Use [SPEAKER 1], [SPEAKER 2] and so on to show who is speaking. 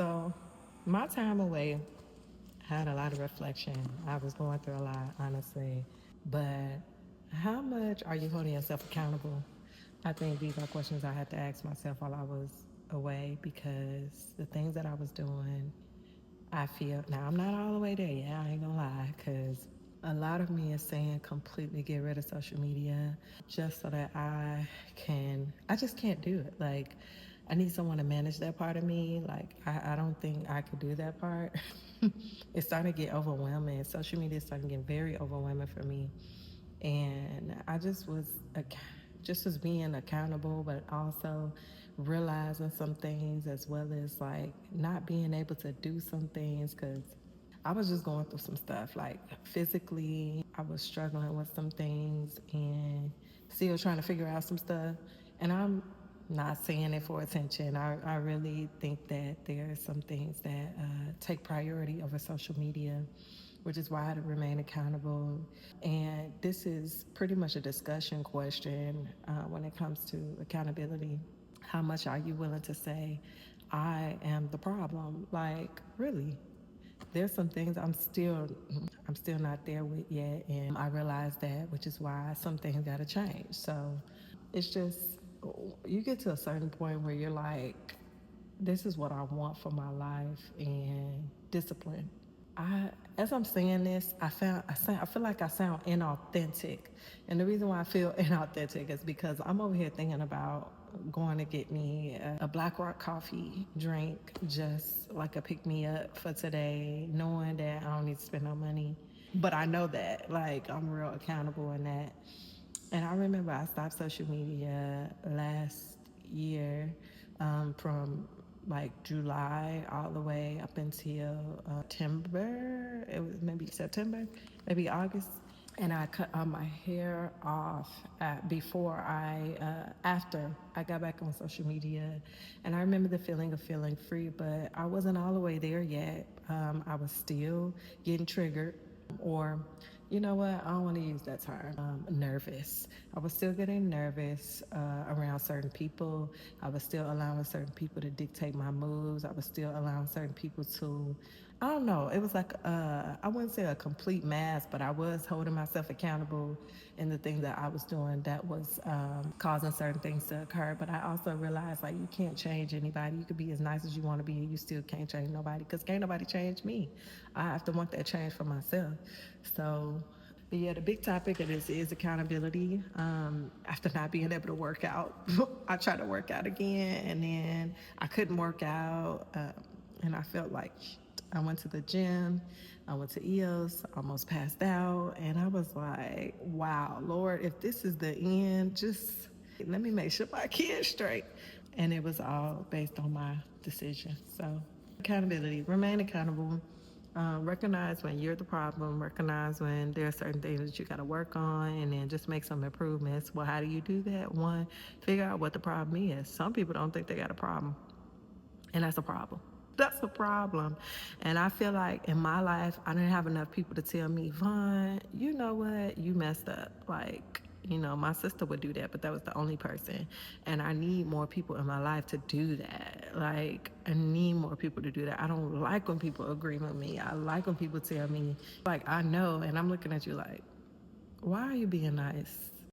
[SPEAKER 1] So, my time away had a lot of reflection. I was going through a lot, honestly. But how much are you holding yourself accountable? I think these are questions I had to ask myself while I was away because the things that I was doing, I feel now I'm not all the way there. Yeah, I ain't gonna lie, because a lot of me is saying completely get rid of social media just so that I just can't do it. Like, I need someone to manage that part of me. Like, I don't think I could do that part. It's starting to get overwhelming. Social media is starting to get very overwhelming for me. And I just was being accountable, but also realizing some things as well as like not being able to do some things because I was just going through some stuff. Like physically, I was struggling with some things and still trying to figure out some stuff. And I'm not saying it for attention. I really think that there are some things that take priority over social media, which is why I remain accountable. And this is pretty much a discussion question when it comes to accountability. How much are you willing to say, I am the problem? Like, really? There's some things I'm still not there with yet, and I realize that, which is why some things got to change. So it's just you get to a certain point where you're like, this is what I want for my life and discipline. As I'm saying this, I feel like I sound inauthentic, and the reason why I feel inauthentic is because I'm over here thinking about going to get me a Black Rock coffee drink, just like a pick me up for today, knowing that I don't need to spend no money, but I know that like I'm real accountable in that. And I remember I stopped social media last year from like July all the way up until September. It was maybe September, maybe August. And I cut all my hair off after I got back on social media. And I remember the feeling of feeling free, but I wasn't all the way there yet. I was still getting triggered, or you know what, I don't want to use that term, nervous. I was still getting nervous around certain people. I was still allowing certain people to dictate my moves. I was still allowing certain people to, I don't know, it was like, I wouldn't say a complete mass, but I was holding myself accountable in the things that I was doing that was causing certain things to occur. But I also realized like you can't change anybody. You could be as nice as you want to be, and you still can't change nobody because can't nobody change me. I have to want that change for myself. So, but yeah, the big topic of this is accountability. After not being able to work out, I tried to work out again, and then I couldn't work out, and I felt like I went to the gym, I went to EOS, almost passed out, and I was like, wow, Lord, if this is the end, just let me make sure my kids straight. And it was all based on my decision. So, accountability, remain accountable. Recognize when you're the problem, recognize when there are certain things that you got to work on, and then just make some improvements. Well, how do you do that? One, figure out what the problem is. Some people don't think they got a problem, and that's a problem. That's a problem. And I feel like in my life, I didn't have enough people to tell me, Vaughn, you know what? You messed up. Like, my sister would do that, but that was the only person. And I need more people in my life to do that. Like, I need more people to do that. I don't like when people agree with me. I like when people tell me, like, I know, and I'm looking at you like, why are you being nice?